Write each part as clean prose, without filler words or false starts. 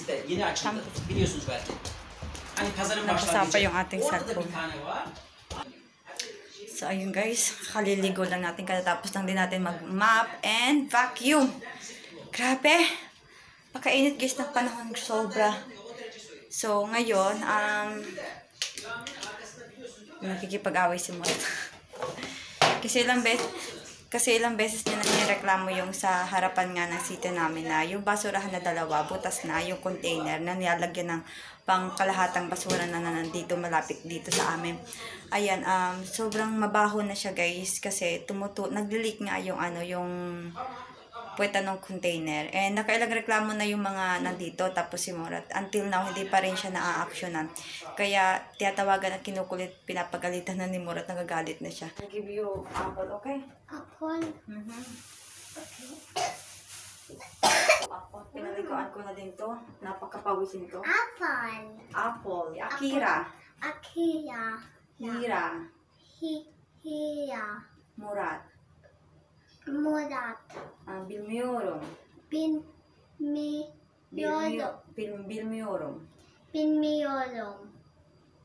de yeni açıldı. Biliyorsunuz belki. Hani pazarın Napasa pa başlangıcı. yung ating Orada da cellphone. bir tane var. So, ayun guys. Kaliligo lang natin. Katapos lang din natin mag-mop and vacuum. Grabe. Pakainit guys ng panahon. Sobra. So, ngayon, nakikipag-away si Mot. Kasi ilang beses niya na nireklamo yung sa harapan nga ng sitio namin na yung basurahan na dalawa, butas na yung container na nilalagyan ng pangkalahatang basura na nandito malapit dito sa amin. Ayan, sobrang mabaho na siya guys kasi nagli-leak nga yung yung puweta ng container. And nakailang reklamo na yung mga nandito tapos si Morat. Until now, hindi pa rin siya na-actionan. Kaya tiyatawagan at kinukulit, pinapagalitan na ni Morat, nagagalit na siya. I'll give you apple, okay? Apple. Okay. Apple. Pinaliguan ko na din to. Napakapawisin to. Apple. Apple. Akira. Akira. Hira. Hira. Murat. Murat. Bilmiorum. Bilmiorum. Bilmiorum. Bilmiorum.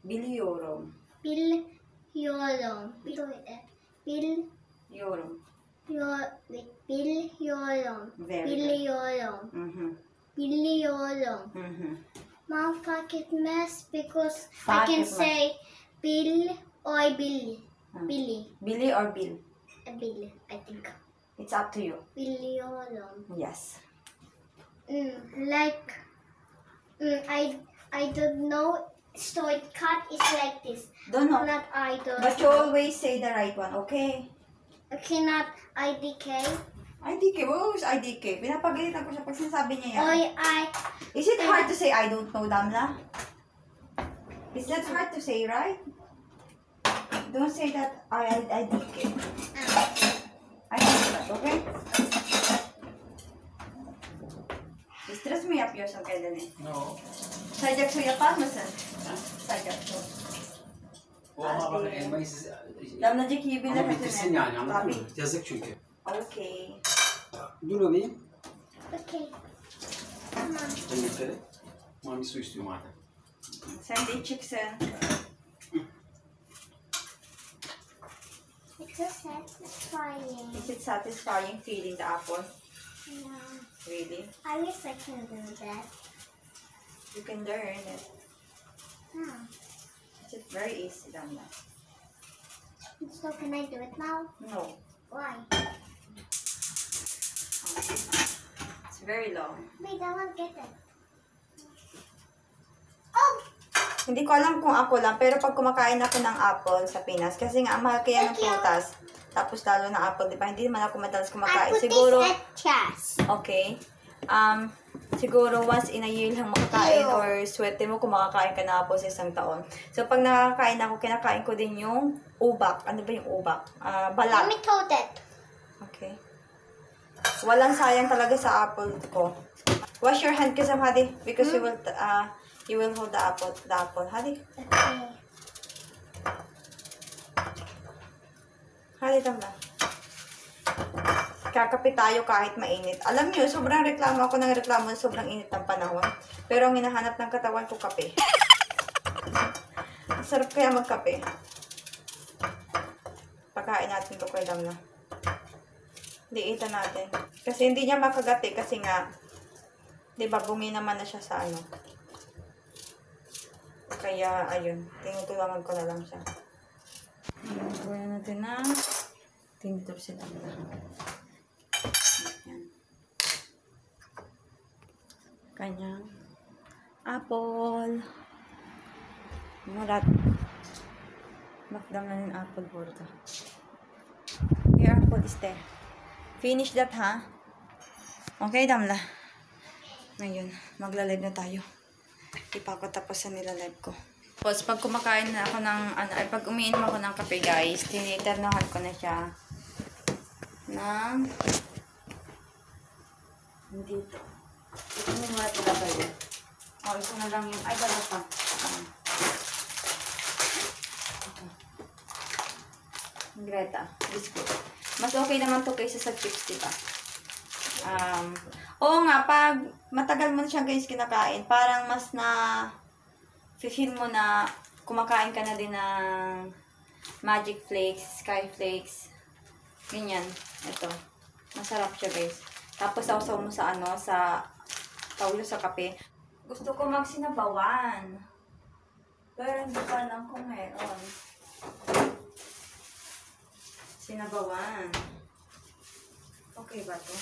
Biliorum. Biliorum. Iorum. Biliorum. Very good. Biliorum. Biliorum. Mom, fuck it mess because I can say Bill or Billy. Billy. Billy or Bill? Billy, I think. It's up to you. Biliorum. Yes. I don't know. So it cut is like this. Don't know. Not I don't. But you always say the right one, okay? Okay, not IDK. IDK. What was IDK? Pinapagalitan ko siya pag sinasabi niya yan. Is it hard to say I don't know, Damla? Is that hard to say, right? Don't say that IDK. I know that, okay? Stress mo yapıyorsun kendini. No. Sadece su yapar mısın? Sadece su. O ama bakın elmayı siz... Damlacık iyi bilir Ama bitirsin yani, anladın mı? Tabii. Yazık çünkü. Okay. Dur alayım. Okay. Come on. Ben yukarı. Mami su istiyor madem. Sen de içeceksin. It's so satisfying. Is it satisfying feeling the apple? No. Really? I wish I can do that. You can learn it. No. It's very easy, Damla. So can I do it now? No. Why? It's very long. Wait, I won't get it. Oh! Hindi ko alam kung ako lang, pero pag kumakain ako ng apple sa Pinas, kasi nga, mahal kaya ng Thank you. prutas, tapos lalo ng apple, di ba? Hindi naman ako madalas I kumakain. put Siguro, this at chest. okay. Siguro once in a year lang makakain Ew. or swerte mo kung makakain ka ng apple sa isang taon. So, pag nakakain ako, kinakain ko din yung ubak. Ano ba yung ubak? Let Balat. me told it. Okay. Walang sayang talaga sa apple ko. Wash your hand kasi, Hadi, because you will hold the apple, Hadi. Okay. Hadi, tama. Kakapit tayo kahit mainit. Alam niyo, sobrang reklamo ako ng reklamo, sobrang init ng panahon. Pero ang hinahanap ng katawan ko, kape. Sarap kaya magkape. Pagkain natin ko kay Damla. Liitan natin. Kasi hindi niya makagati kasi nga, di ba, bumi naman na siya sa ano. Kaya, ayun, tinutulungan ko na lang siya. Gawin natin na tinitop si Damla. Yan. Kanyang apple. Murat. Makdam na yung apple burger. Your apple is there. Finish that, ha? Okay, Damla. Ngayon, magla-live na tayo. Di pa ako tapos sa nila-live ko. Tapos, pag kumakain na ako ng, pag umiinom ako ng kape, guys, tiniternohan ko na siya ng dito. Ito mo muna tinapay yun. O, ito na lang yung, ay, dala pa. Greta, biscuit. Mas okay naman to kaysa sa chips, diba? Oo nga, pag matagal mo na siya guys kinakain, parang mas na feel mo na kumakain ka na din ng Magic Flakes, Sky Flakes. Ganyan. Ito. Masarap siya guys. Tapos sausaw mo sa sa tawlo sa kape. Gusto ko magsinabawan. Pero hindi pa lang kung meron. Sinabawan. Okay ba to?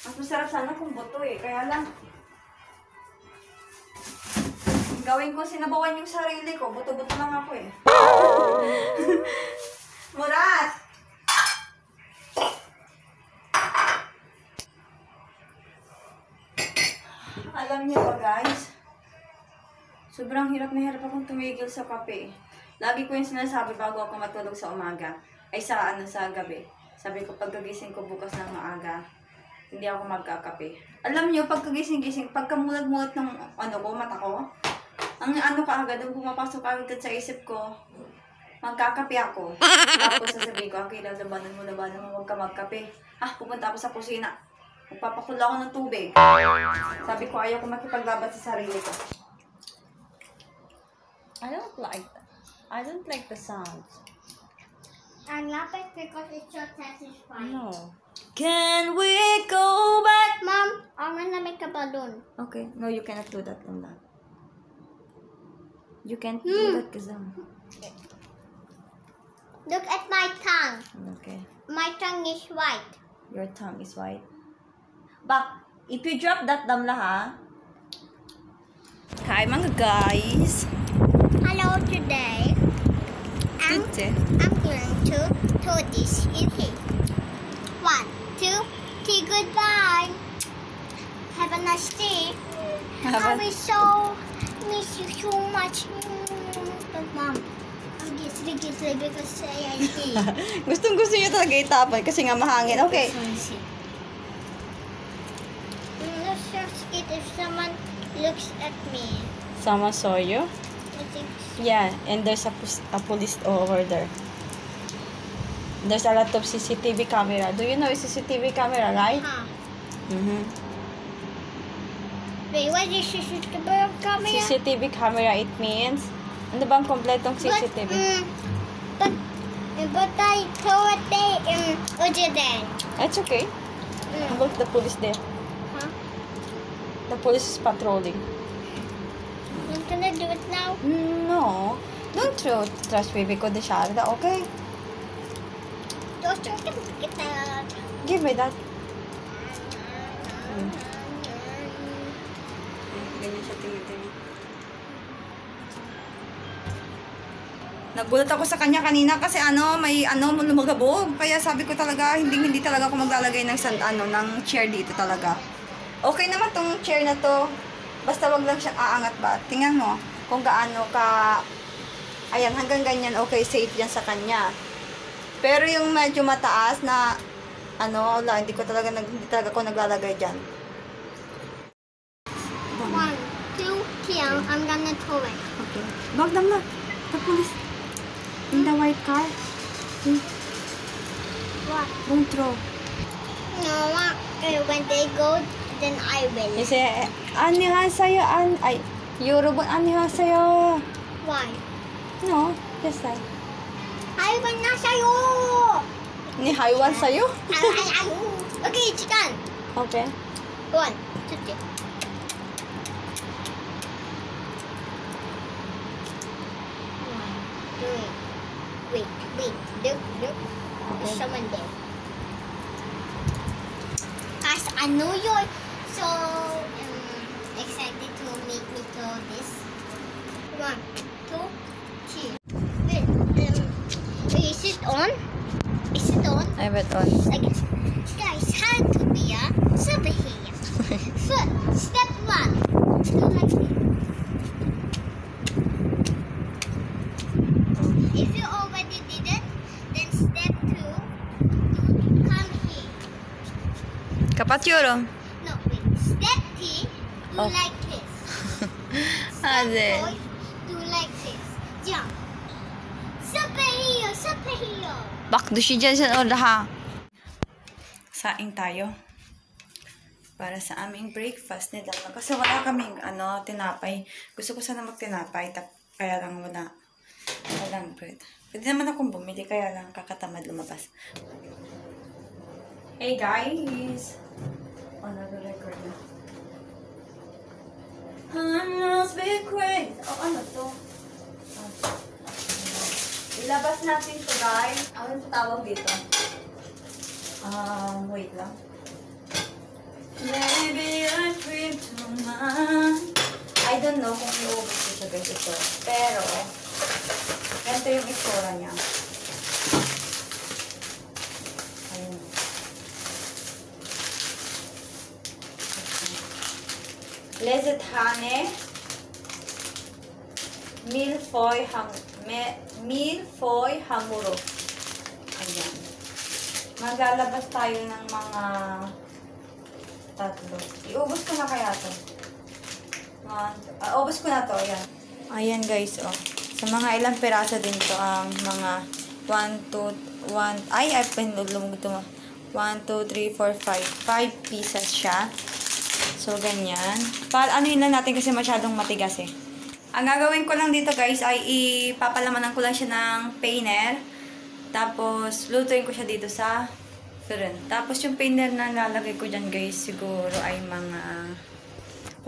Mas masarap sana kung buto eh. Kaya lang, gawin ko sinabawan yung sarili ko. Buto-buto lang ako eh. Murat! Alam niyo ba guys, sobrang hirap na hirap akong tumigil sa kape. Lagi ko yung sinasabi bago ako matulog sa umaga. Ay sa gabi. Sabi ko pagkagising ko bukas ng maaga, hindi ako magkakape. Alam niyo, pagkagising-gising, pagkamulat-mulat ng mata ko, ang kaagad, ang pumapasok agad sa isip ko, magkakape ako. Tapos sasabihin ko, okay, labanan mo, huwag ka magkape. Pupunta ako sa kusina. Magpapakula ako ng tubig. Sabi ko, ayaw ko makipaglaban sa sarili ko. I don't like the sounds. I love it because it's so satisfying. No. Can we go back? Mom, I'm gonna make a balloon. Okay, no, you cannot do that, Luna. You can't do that, Kazam. Look at my tongue. Okay. My tongue is white. Your tongue is white. But, if you drop that, Damla, ha? Hi, mga guys. Hello, today I'm going to throw this in here. 1, 2, 3, goodbye. Have a nice day. I miss you so much. But Mom, I'll get sleepy because I am here. Gusto niyo talaga itapon kasi nga mahangin. Okay. I'm not so scared if someone looks at me. Someone saw you? I think so. Yeah, and there's a police over there. There's a lot of CCTV camera. Do you know it's CCTV camera, right? Huh. Mm-hmm. Wait, what is CCTV camera? CCTV camera, it means, ano bang kompletong CCTV? But I thought they over there. It's okay. How about the police there? Huh? The police is patrolling. I'm gonna do it now. No, don't trust baby ko de Sharda, okay? Don't you get that? Give me that. Ganyan siya tingin-tingin. Nagulat ako sa kanya kanina kasi may lumagabog. Kaya sabi ko talaga, hindi talaga ako maglalagay ng ng chair dito talaga. Okay naman tong chair na to. Basta wag lang siyang aangat ba. Tingnan mo kung gaano ka. Ayan, hanggang ganyan, okay, safe yan sa kanya. Pero yung medyo mataas na wala, hindi talaga ako naglalagay diyan. 1, 2, 3. I'm gonna throw it. Okay. Bag lang na. The police. In the white car. What? Don't throw. No, when they go, then I will. You say, 안녕하세요, 여러분 안녕하세요. Why? No, just like. I will not say you. Ni Haiwan sa'yo? Okay, chicken. Okay. 1, 2, 3. Wait. Look. There's someone there. Guys, I know you're so excited to make me throw this. 1, 2, 3. Wait, is it on? Is it on? I bet on. Okay. Guys, how to be a superhero? First, step 1. Do like this. If you already did it, then step 2, come here. Kapatyoro. No, wait. Step 3, do Oh. like this. Ade. Step 4, do like this. Jump. Superhero. Bakdo siya dyan sa ha. Saing tayo. para sa aming breakfast ni Dalma. Kasi wala kaming tinapay. Gusto ko sana magtinapay, kaya lang walang bread. Pwede naman akong bumili, kaya lang kakatamad lumabas. Hey guys! Nag-record na. Hands be quick! Ano to? Ilabas natin to guys. Ano yung tawag dito? Wait lang. Baby, I dream to mind. I don't know kung iubos ko siya guys ito. Pero, ganito yung itsura niya. Ayun. Lezet Hane. Milfoy Hamuro. Ayan. Maglalabas tayo ng mga 3. Iubos ko na kaya to. Ubos ko na to. Ayan. Ayan guys, oh. Sa mga ilang piraso din to, mga 1, 2, 1, ay, pinulumog ito. 1, 2, 3, 4, 5. 5 pieces siya. So, ganyan. Anuhin lang natin kasi masyadong matigas eh. Ang gagawin ko lang dito guys ay ipapalamanan ko lang siya ng painer. Tapos, lutuin ko siya dito sa firin. Tapos, yung painer na lalagay ko dyan guys, siguro ay mga...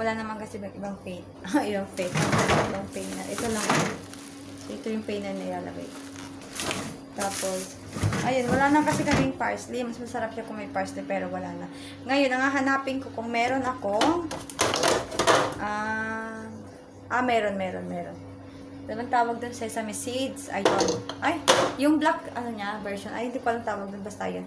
Wala naman kasi ibang paint. Ibang painer. Ito lang. So, ito yung painer na ilalagay ko. Tapos, ayun, wala na kasi kaming parsley. Mas masarap siya kung may parsley, pero wala na. Ngayon, ang hahanapin ko kung meron ako. Meron. Anong tawag dun? Sesame seeds. Ayun. Ay, yung black, version. Ay, hindi ko alam tawag dun. Basta yun.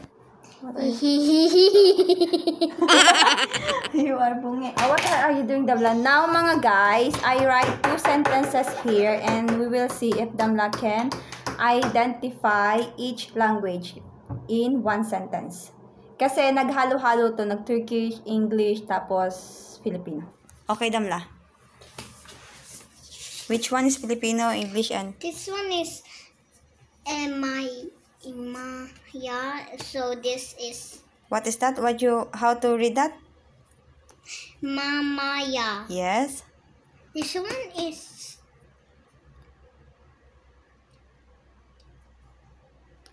You are bungi. What are you doing, Damla? Now, mga guys, I write 2 sentences here and we will see if Damla can identify each language in 1 sentence. Kasi naghalo-halo to, nag-Turkish, English, tapos Filipino. Okay, Damla. Which one is Filipino, English, and... This one is yeah, so this is What is that? How to read that? Mamaya. Yes. This one is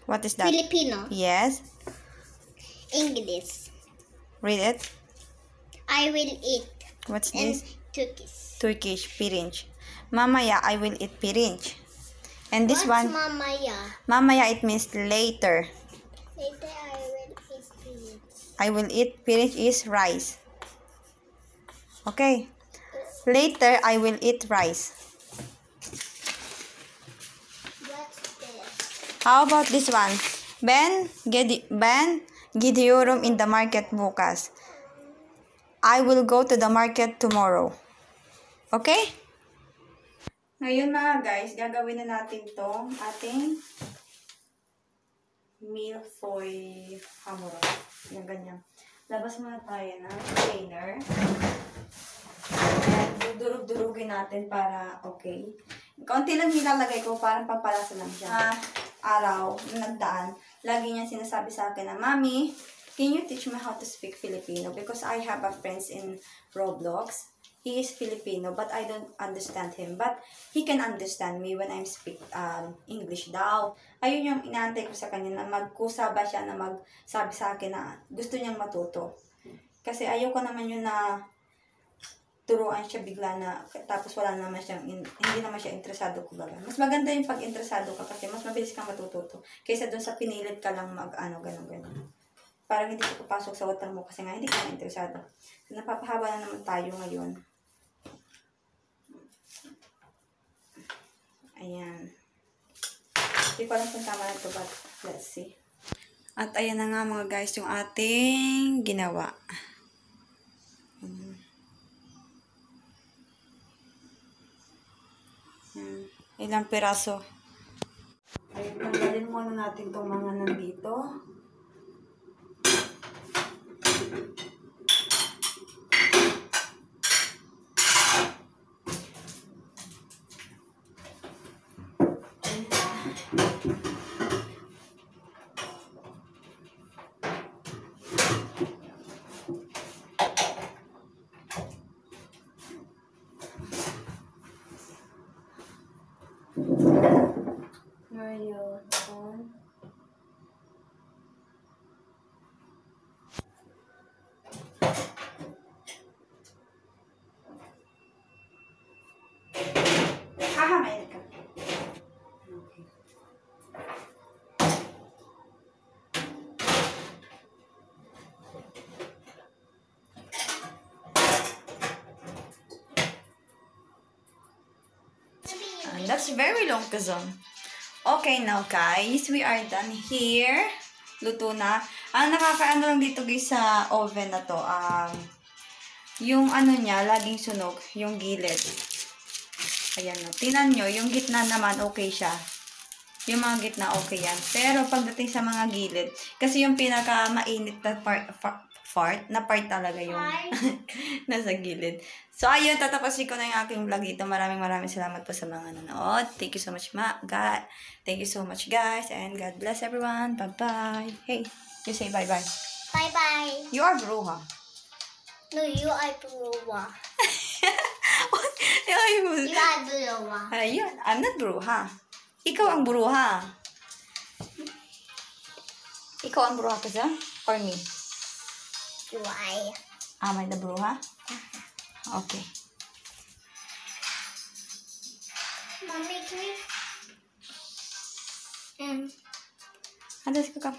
What is that? Filipino. Yes. English. Read it. I will eat. What's And this? Turkish. Turkish, pirinç. Mamaya, I will eat pirinç. And this What's one, Mamaya? mamaya, it means later. Later I will eat pirinç. I will eat pirinç is rice. Okay. Later, I will eat rice. What's this? How about this one? Ben gidiyorum in the market bukas. I will go to the market tomorrow. Okay? Ngayon mga guys, gagawin na natin tong ating milfoy hamuro. Yung ganyan. Labas muna tayo ng container. And dudurug-durugin natin para okay. Kaunti lang nilalagay ko, parang pampalasa lang siya. Araw, nagdaan, lagi niya sinasabi sa akin na, Mami, can you teach me how to speak Filipino? Because I have a friend in Roblox. He is Filipino, but I don't understand him. But he can understand me when I speak English daw. Ayun yung inaantay ko sa kanya, na magkusa ba siya na magsabi sa akin na gusto niyang matuto. Kasi ayoko naman yun na turuan siya bigla na, tapos wala naman siyang, hindi naman siya interesado ko baga. Mas maganda yung pag interesado ka kasi mas mabilis kang matututo. Kaysa dun sa pinilit ka lang ganun. Parang hindi ko papasok sa water mo kasi nga hindi ka na interesado. So, napapahaba na naman tayo ngayon. Ayan. Hindi ko alam kung tama na ito, but let's see. At ayan na nga mga guys, yung ating ginawa. Ilang piraso. Ay, tanggalin muna natin itong mga nandito. tayo on. Mainit ka. Okay. And that's very long kazon. Okay now guys, we are done here. Luto na. Ang nakakaano lang dito guys sa oven na to, yung ano niya, laging sunog, yung gilid. Ayan na. Tingnan nyo, yung gitna naman okay siya. Yung mga gitna okay yan. Pero pagdating sa mga gilid, kasi yung pinaka mainit na part talaga yung nasa gilid. So, ayun, tatapusin ko na yung aking vlog dito. Maraming salamat po sa mga nanonood. Thank you so much, God. Thank you so much, guys. And God bless everyone. Bye-bye. Hey, you say bye-bye. Bye-bye. You are bruha. No, you are Bruwa. You You are Bruwa. I'm not bruha. Ikaw ang bruha. Ikaw ang bruha kasi? Or me? Why? Am I the bruha? Okay. Mommy, can you... Let's go.